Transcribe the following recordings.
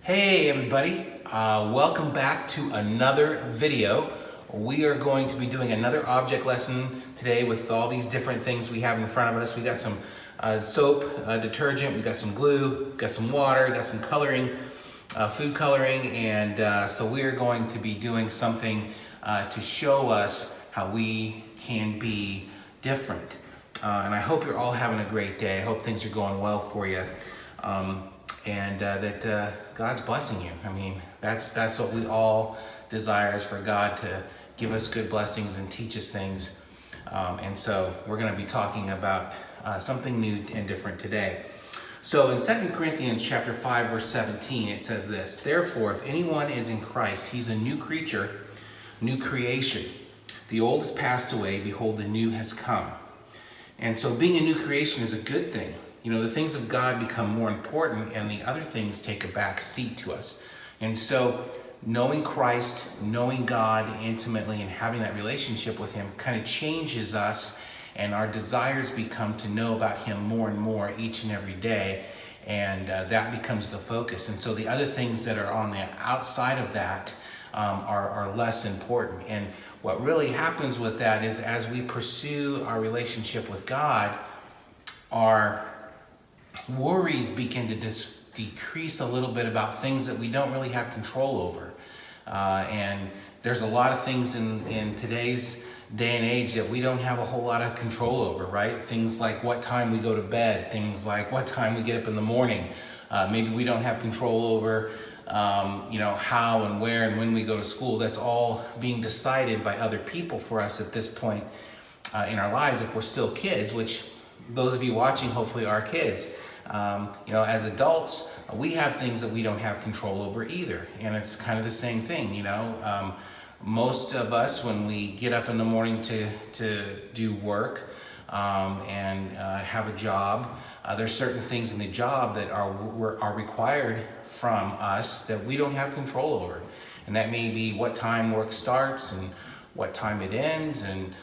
Hey everybody, welcome back to another video. We are going to be doing another object lesson today with all these different things we have in front of us. We got some soap, detergent, we got some glue, we got some water, we got some coloring, food coloring, and so we are going to be doing something to show us how we can be different. And I hope you're all having a great day. I hope things are going well for you. And that God's blessing you. I mean, that's what we all desire, is for God to give us good blessings and teach us things. And so we're going to be talking about something new and different today. So in 2 Corinthians chapter 5, verse 17, it says this: "Therefore, if anyone is in Christ, he's a new creature, new creation. The old has passed away, behold, the new has come." And so being a new creation is a good thing. You know, the things of God become more important and the other things take a back seat to us. And so knowing Christ, knowing God intimately and having that relationship with Him kind of changes us, and our desires become to know about Him more and more each and every day. And that becomes the focus. And so the other things that are on the outside of that are less important. And what really happens with that is, as we pursue our relationship with God, our worries begin to decrease a little bit about things that we don't really have control over. And there's a lot of things in today's day and age that we don't have a whole lot of control over, right? Things like what time we go to bed, things like what time we get up in the morning. Maybe we don't have control over how and where and when we go to school. That's all being decided by other people for us at this point in our lives, if we're still kids, which those of you watching hopefully are kids. As adults, we have things that we don't have control over either. And it's kind of the same thing, most of us, when we get up in the morning to do work and have a job, there's certain things in the job that are required from us that we don't have control over. And that may be what time work starts and what time it ends, and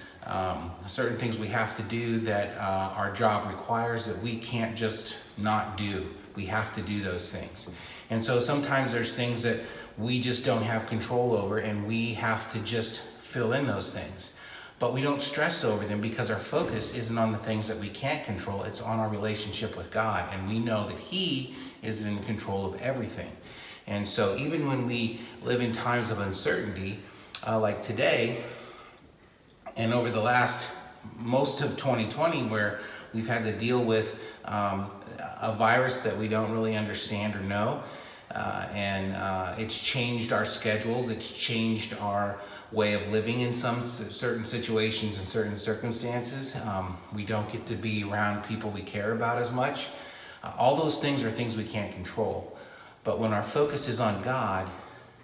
certain things we have to do that our job requires that we can't just not do. We have to do those things. And so sometimes there's things that we just don't have control over, and we have to just fill in those things. But we don't stress over them because our focus isn't on the things that we can't control. It's on our relationship with God, and we know that He is in control of everything. And so even when we live in times of uncertainty, like today, and over the last most of 2020, where we've had to deal with a virus that we don't really understand or know, and it's changed our schedules, it's changed our way of living in some certain situations and certain circumstances. We don't get to be around people we care about as much. All those things are things we can't control. But when our focus is on God,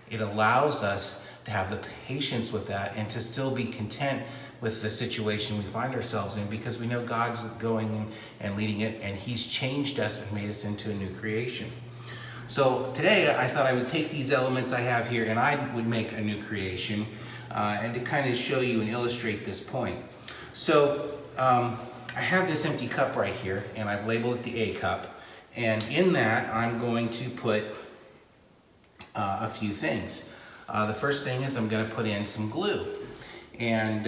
it allows us to have the patience with that and to still be content with the situation we find ourselves in, because we know God's going and leading it, and He's changed us and made us into a new creation. So today I thought I would take these elements I have here and I would make a new creation, and to kind of show you and illustrate this point. So I have this empty cup right here, and I've labeled it the A cup, and in that I'm going to put a few things. The first thing is I'm going to put in some glue. And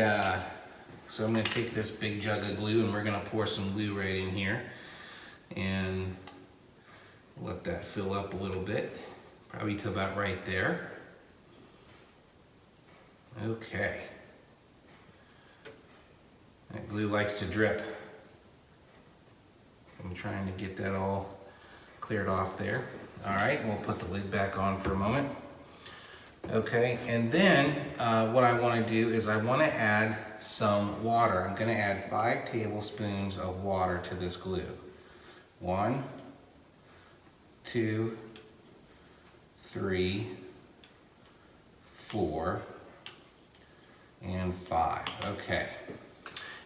so I'm going to take this big jug of glue, and we're going to pour some glue right in here and let that fill up a little bit, probably to about right there. Okay. That glue likes to drip. I'm trying to get that all cleared off there. All right, we'll put the lid back on for a moment. Okay, and then what I want to do is I want to add some water. I'm going to add 5 tablespoons of water to this glue. 1, 2, 3, 4, and 5. Okay,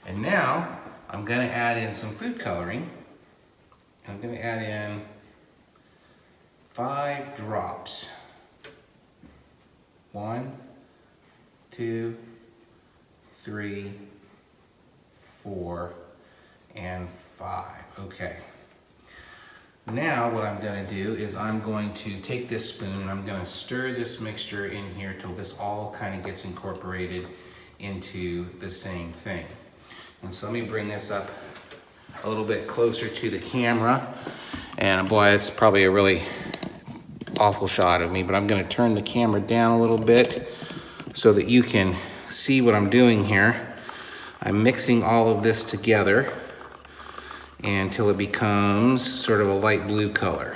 and now I'm going to add in some food coloring. I'm going to add in 5 drops. 1, 2, 3, 4, and 5. Okay. Now what I'm going to do is I'm going to take this spoon and I'm going to stir this mixture in here till this all kind of gets incorporated into the same thing. And so let me bring this up a little bit closer to the camera. And boy, it's probably a really awful shot of me, but I'm going to turn the camera down a little bit so that you can see what I'm doing here. I'm mixing all of this together until it becomes sort of a light blue color.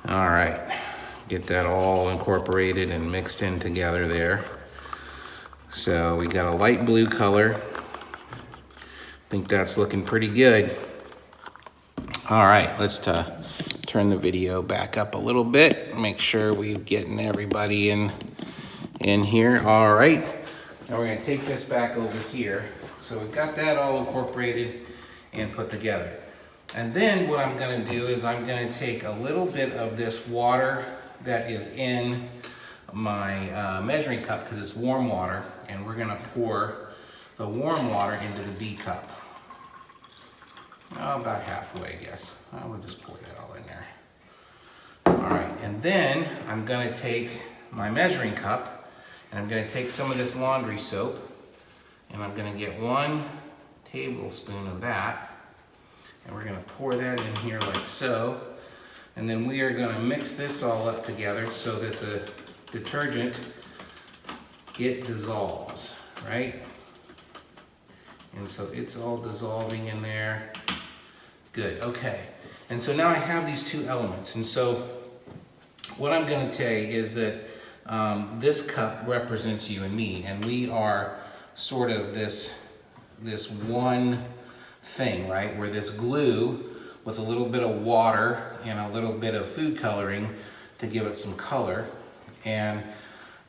All right, get that all incorporated and mixed in together there. So we got a light blue color. I think that's looking pretty good. All right, let's turn the video back up a little bit, make sure we're getting everybody in here. All right, now we're gonna take this back over here. So we've got that all incorporated and put together. And then what I'm gonna do is I'm gonna take a little bit of this water that is in my measuring cup, because it's warm water, and we're gonna pour the warm water into the B cup. Oh, about halfway, I guess. We'll just pour that all in there. All right, and then I'm gonna take my measuring cup and I'm gonna take some of this laundry soap and I'm gonna get 1 tablespoon of that, and we're gonna pour that in here like so. And then we are gonna mix this all up together so that the detergent, it dissolves, right? And so it's all dissolving in there. Good, okay. And so now I have these two elements. And so what I'm gonna say is that this cup represents you and me, and we are sort of this one thing, right? We're this glue with a little bit of water and a little bit of food coloring to give it some color. And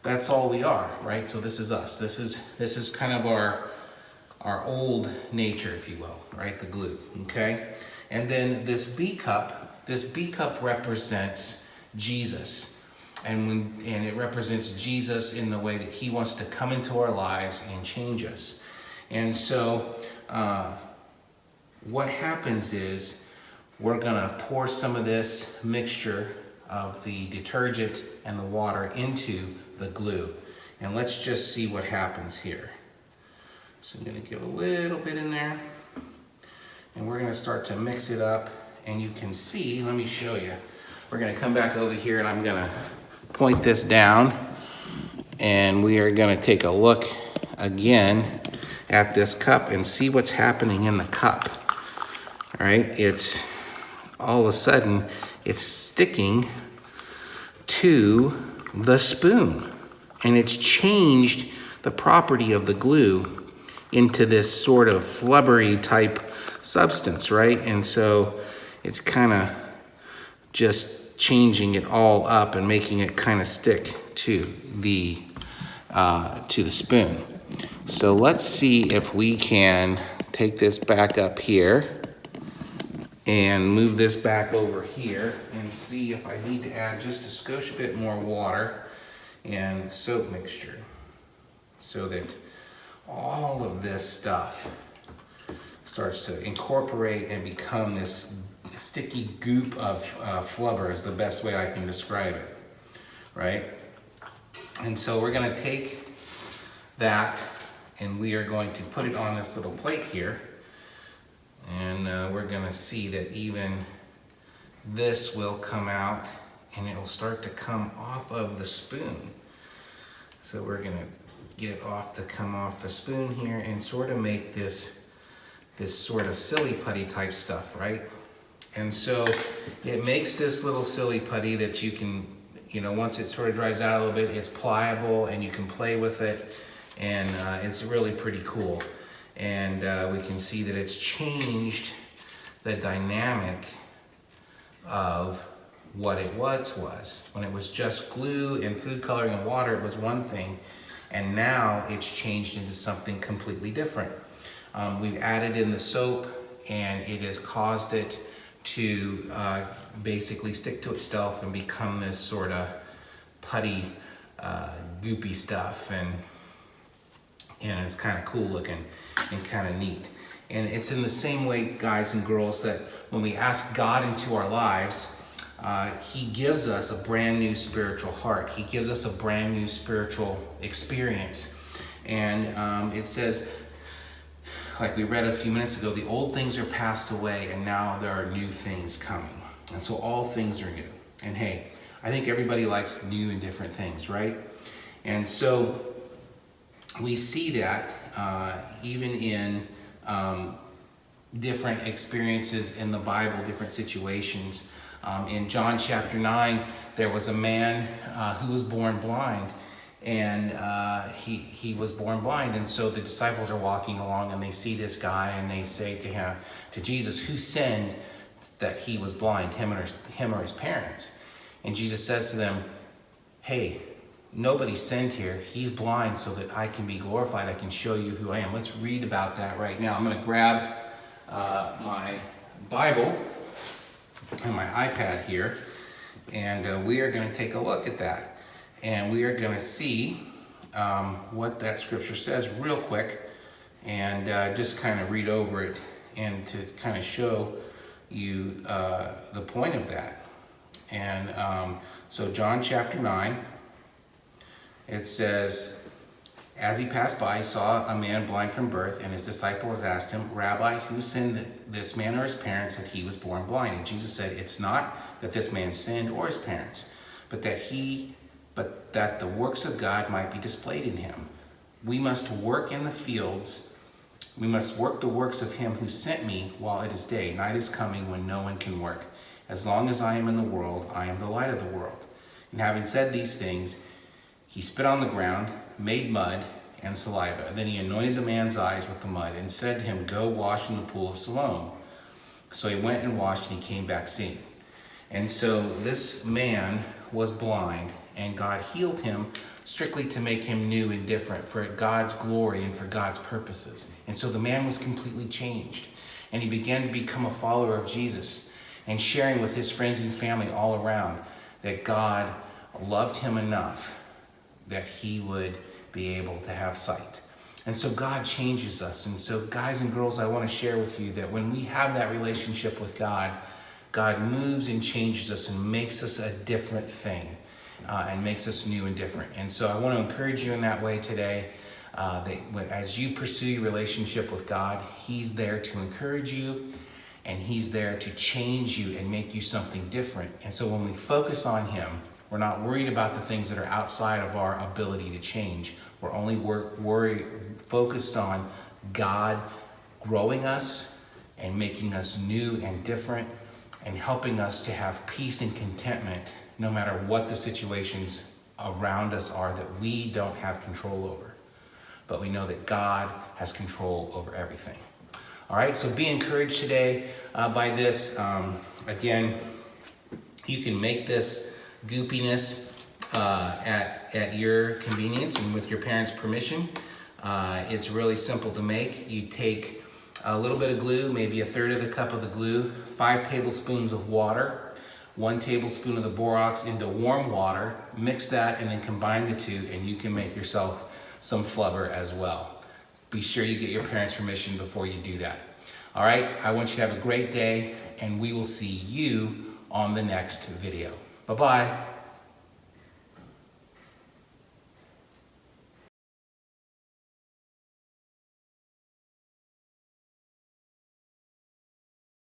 that's all we are, right? So this is us. This is kind of our old nature, if you will, right? The glue, okay? And then this B cup represents Jesus. And it represents Jesus in the way that he wants to come into our lives and change us. And so what happens is we're gonna pour some of this mixture of the detergent and the water into the glue. And let's just see what happens here. So I'm gonna give a little bit in there, and we're gonna start to mix it up. And you can see, let me show you. We're gonna come back over here and I'm gonna point this down, and we are gonna take a look again at this cup and see what's happening in the cup. All right, it's all of a sudden, it's sticking to the spoon, and it's changed the property of the glue into this sort of flubbery type substance, right? And so it's kind of just changing it all up and making it kind of stick to the spoon. So let's see if we can take this back up here and move this back over here and see if I need to add just a skosh bit more water and soap mixture so that all of this stuff starts to incorporate and become this sticky goop of flubber is the best way I can describe it, right? And so we're gonna take that and we are going to put it on this little plate here, and we're gonna see that even this will come out and it will start to come off of the spoon. So we're gonna get it off to come off the spoon here and sort of make this sort of silly putty type stuff, right? And so it makes this little silly putty that you can, once it sort of dries out a little bit, it's pliable and you can play with it, and it's really pretty cool. And we can see that it's changed the dynamic of what it was. When it was just glue and food coloring and water, it was one thing, and now it's changed into something completely different. We've added in the soap, and it has caused it to basically stick to itself and become this sort of putty, goopy stuff, and it's kind of cool looking and kind of neat. And it's in the same way, guys and girls, that when we ask God into our lives, He gives us a brand new spiritual heart. He gives us a brand new spiritual experience. And it says, like we read a few minutes ago, the old things are passed away and now there are new things coming. And so all things are new. And hey, I think everybody likes new and different things, right? And so we see that even in different experiences in the Bible, different situations. In John chapter 9, there was a man who was born blind, and he was born blind. And so the disciples are walking along and they see this guy and they say to Jesus, who sinned that he was blind, him or his parents? And Jesus says to them, hey, nobody sinned here. He's blind so that I can be glorified. I can show you who I am. Let's read about that right now. I'm going to grab my Bible and my iPad here, and we are going to take a look at that. And we are going to see what that scripture says real quick, and just kind of read over it and to kind of show you the point of that. And so John chapter 9, it says, as he passed by, he saw a man blind from birth, and his disciples asked him, Rabbi, who sinned, this man or his parents, that he was born blind? And Jesus said, it's not that this man sinned or his parents, but that the works of God might be displayed in him. We must work in the fields. We must work the works of him who sent me while it is day. Night is coming when no one can work. As long as I am in the world, I am the light of the world. And having said these things, he spit on the ground, made mud and saliva. Then he anointed the man's eyes with the mud and said to him, go wash in the pool of Siloam. So he went and washed, and he came back seeing. And so this man was blind, and God healed him strictly to make him new and different for God's glory and for God's purposes. And so the man was completely changed, and he began to become a follower of Jesus and sharing with his friends and family all around that God loved him enough that he would be able to have sight. And so God changes us. And so guys and girls, I want to share with you that when we have that relationship with God, God moves and changes us and makes us a different thing and makes us new and different. And so I want to encourage you in that way today. As you pursue your relationship with God, He's there to encourage you, and He's there to change you and make you something different. And so when we focus on Him, we're not worried about the things that are outside of our ability to change. We're only focused on God growing us and making us new and different and helping us to have peace and contentment no matter what the situations around us are that we don't have control over. But we know that God has control over everything. All right, so be encouraged today by this. Again, you can make this goopiness at your convenience and with your parents' permission. It's really simple to make. You take a little bit of glue, maybe a third of the cup of the glue, 5 tablespoons of water, 1 tablespoon of the borax into warm water, mix that and then combine the two, and you can make yourself some flubber as well. Be sure you get your parents' permission before you do that. All right, I want you to have a great day, and we will see you on the next video. Bye-bye.